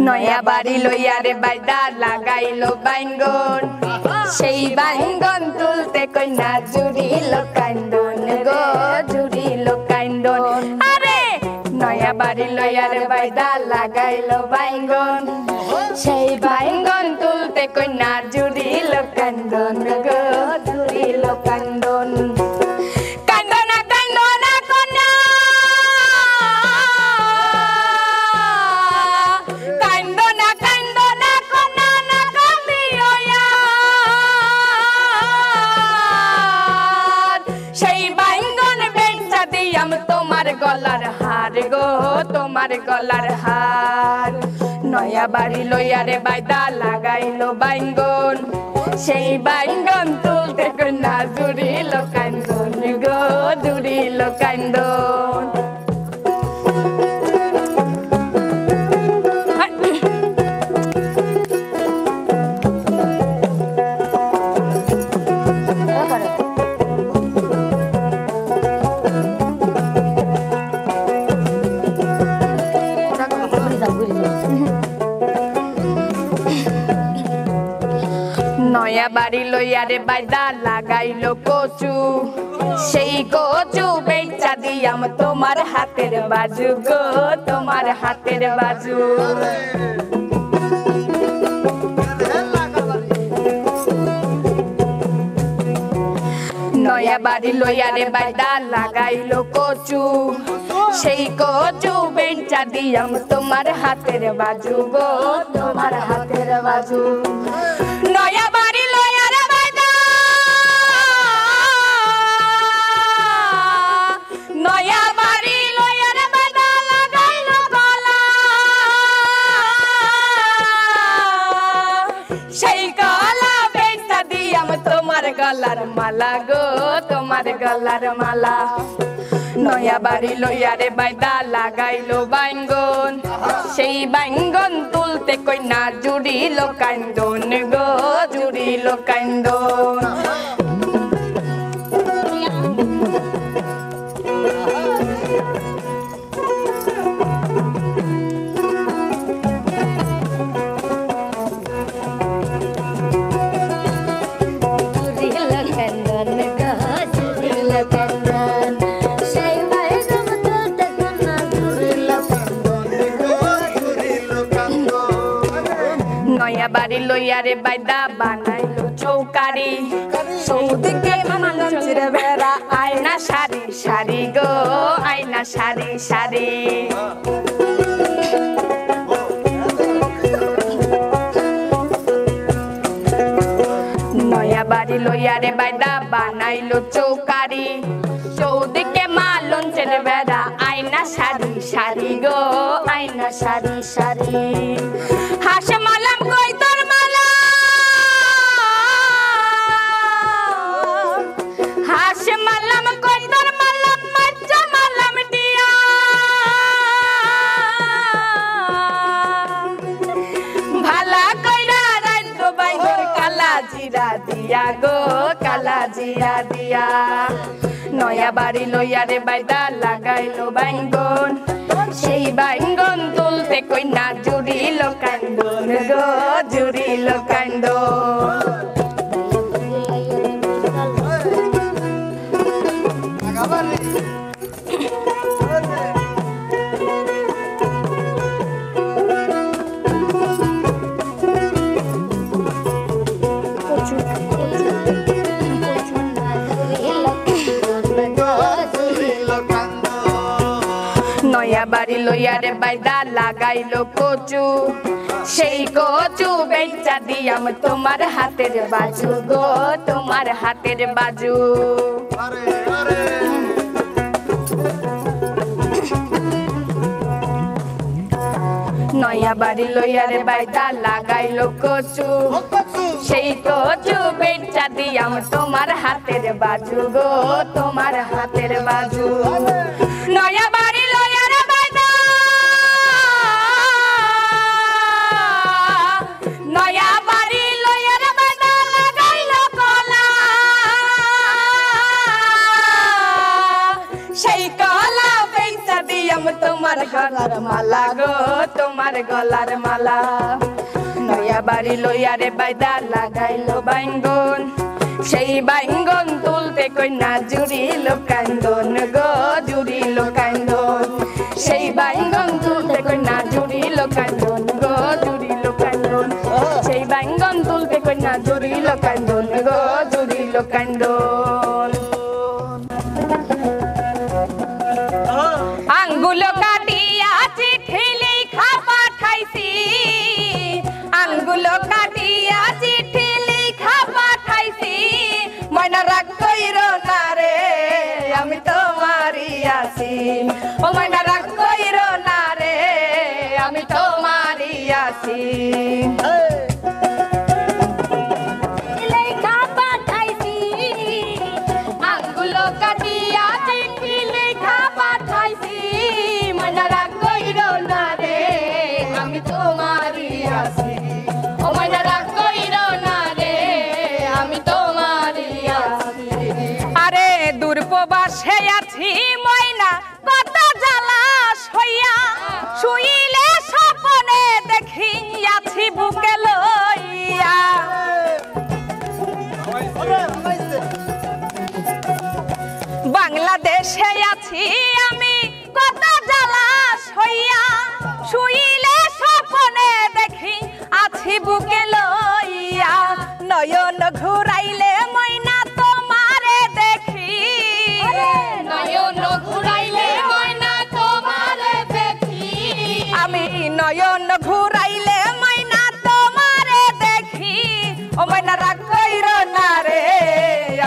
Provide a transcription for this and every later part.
নয়া বাড়ি লইয়া রে বাইদা লাগাইলো বাইঙ্গন সেই বাইঙ্গন তুলতে কইনা জুড়িল কান্দন গো জুড়িল কান্দন আরে নয়া বাড়ি লইয়া রে বাইদা লাগাইলো বাইঙ্গন সেই বাইঙ্গন তুলতে কইনা জুড়িল কান্দন গো জুড়িল কান্দন তোমার গলার হার নয়া বাড়ি লইয়া রে বাইদা লাগাইলো বাইঙ্গন সেই বাইঙ্গন তুলতে কইনা জুড়িল কান্দন গো জুড়িল কান্দন নয়া বাড়ি লইয়া রে বাইদা লাগাইলো কচু সেই কচু বেচা দিয়াম তোমার হাতের বাজু গো তোমার হাতের বাজু নয়া বাড়ি লইয়া রে বাইদা লাগাইলো কচু সেই কচু বেচা দিয়াম তোমার হাতের বাজু গো তোমার হাতের বাজু নয়া বাড়ি লইয়া রে বাইদা নয়া বাড়ি লইয়া রে বাইদা লাগাইলো গলা সেই গলা বেচা দিয়াম তোমার গলার মালা গো তোমার গলার মালা নয়া বাড়ি লইয়া রে বাইদা লাগাইলো বাইঙ্গন সেই বাইঙ্গন তুলতে কইনা জুড়িল কান্দন গো জুড়িল কান্দন নয়া বাড়ি লইয়া রে বাইদা বানাইলো চৌকারি চৌদিকে মালঞ্চের বেড়া আয়না সারি সারি গো আয়না সারি সারি নয়া বাড়ি লইয়া রে বাইদা বানাইলো চৌকারি চৌদিকে মালঞ্চের বেড়া আয়না সারি সারি গো আয়না সারি সারি হাসে মালাম কই তোর মালা হাসে মালাম কই তোর মালাম মজ্জা মালাম দিয়া ভালা কইরা রাইত বাইঙ্গন কালা জিরা দিয়া গো কালা জিরা দিয়া নয়া বাড়ি লইয়া রে বাইদা লাগাইলো বাইঙ্গন সেই বাইঙ্গন তুলতে কইনা জুড়িল কান্দন গো জুড়িল কান্দন নয়া বাড়ি লইয়া রে বাইদা লাগাইলো কচু সেই কচু বেচা দিয়াম তোমার হাতের বাজু গো তোমার হাতের বাজু নয়া বাড়ি লইয়া রে বাইদা লাগাইলো কচু সেই কচু বেচা দিয়াম তোমার হাতের বাজু গো তোমার হাতের বাজু নয়া বাড়ি লইয়া রে বাইদা নয়া বাড়ি লইয়া রে বাইদা লাগাইলো কলা সেই কলা বেচা দিয়াম তোমার গলার মালা গো তোমার গলার মালা নয়া বাড়ি লইয়া রে বাইদা লাগাইলো বাইঙ্গন সেই বাইঙ্গন তুলতে কইনা জুড়িল কান্দন গো জুড়িল কান্দন সেই বাইঙ্গন তুলতে কইনা জুড়িল কান্দন গো জুড়িল কান্দন সেই বাইঙ্গন তুলতে কইনা জুড়িল কান্দন গো জুড়িল কান্দন আঙ্গুলো কাটিয়া চিঠি লেখা পাঠাইছি আঙ্গুলো কাটিয়া চিঠি লেখা পাঠাইছি ময়না রাগ কইরো না রে আমি তোমারই আছি ও ময়না রাগ কইরো না রে আমি তোমারই আছি লেখা পাঠাইছি আঙ্গুলো কাটিয়া চিঠি লেখা পাঠাইছি ময়না রাগ কইরো না রে আমি তোমারই আছি ও ময়না রাগ কইরো না রে আমি তোমারই আছি আরে দূরপ্রবাসে আছি ময়না কত জ্বালা সইয়া শুইলে স্বপ্নে দেখি আছি বুকে লইয়া বাংলাদেশে আছি আমি কত জ্বালা সইয়া শুইলে স্বপ্নে দেখি আছি বুকে লইয়া নয়ন ঘুরাইলে ময়না তোমারে দেখি নয়ন ঘুরাইলে ময়না তোমারে দেখি আমি নয়ন ঘুরাইলে ময়না তোমারে দেখি ও ময়না রাগ কইরো না রে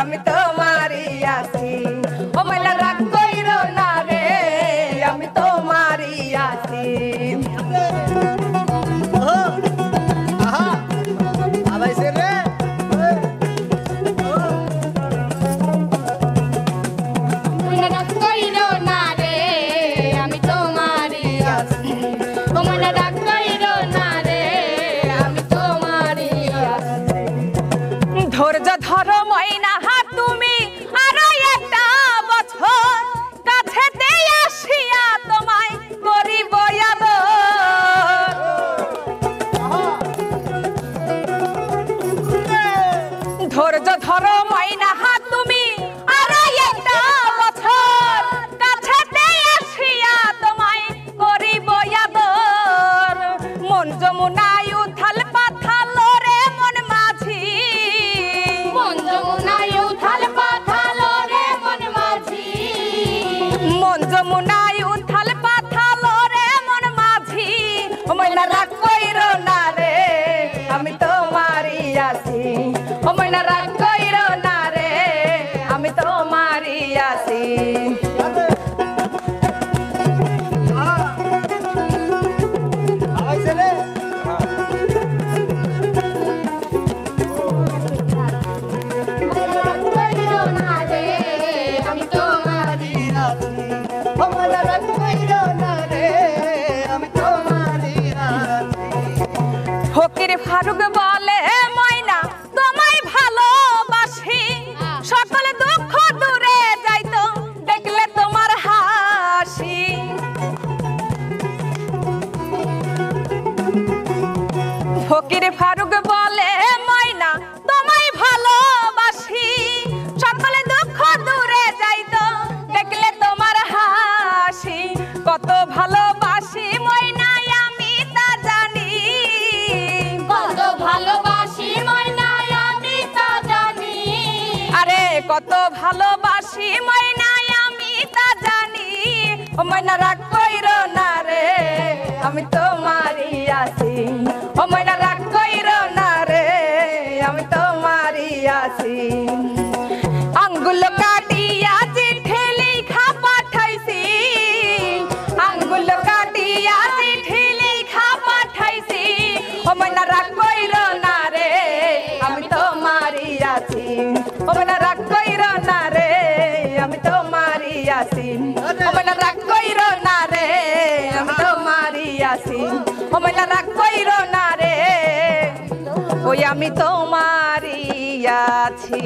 আমি তোমারই আছি ও ময়না রাগ কইরো না রে আমি তোমারই আছি ময়না রাগ কইরো না রে আমি তোমারই আছি ও ময়না রাগ কইরো না রে আমি তোমারই আছি ধৈর্য ধরো ময়না তুমি আরো একটা বছর কাছেতে আসিয়া তোমায় করিব আদর ধৈর্য ধরো ময়না তুমি আরো একটা বছর কাছেতে আসিয়া তোমায় করিব আদর মন যমুনায় উথাল পাথাল রে মন মাঝি মন যমুনায় উথাল পাথাল রে মন মাঝি মন যমুনায় উথাল পাথাল রে মন মাঝি ও ময়না রাগ কইরো না রে আমি তোমারই আছি ও ময়না রাগ কইরো না রে আমি তোমারই আছি ফকির ফারুক বলে ময়না তোমায় ভালোবাসি সকল দুঃখ দূরে যাইতো দেখলে তোমার হাসি ফকির ফারুক বলে ময়না তোমায় ভালোবাসি সকল দুঃখ দূরে যাইতো দেখলে তোমার হাসি কত ভালোবাসি ময়না আমি তা জানি কত ভালোবাসি ময়না আমি তা জানি আরে কত ভালোবাসি ময়না আমি তা জানি ও ময়না রাগ কইরো না রে আমি তোমারই আছি ও ময়না রাগ কইরো না রে আমি তোমারই আছি আঙ্গুল কাটিয়া চিঠি লেখা পাঠাইছি আঙ্গুল কাটিয়া চিঠি লেখা পাঠাইছি ও ময়না রাগ কইরো না রে আমি তোমারই আছি ও ময়না রাগ কইরো না রে আমি তোমারই আছি ও ময়না রাগ কইরো না রে আমি তোমারই আছি ও ময়না রাগ কইরো না রে ওই আমি তোমারই আছি।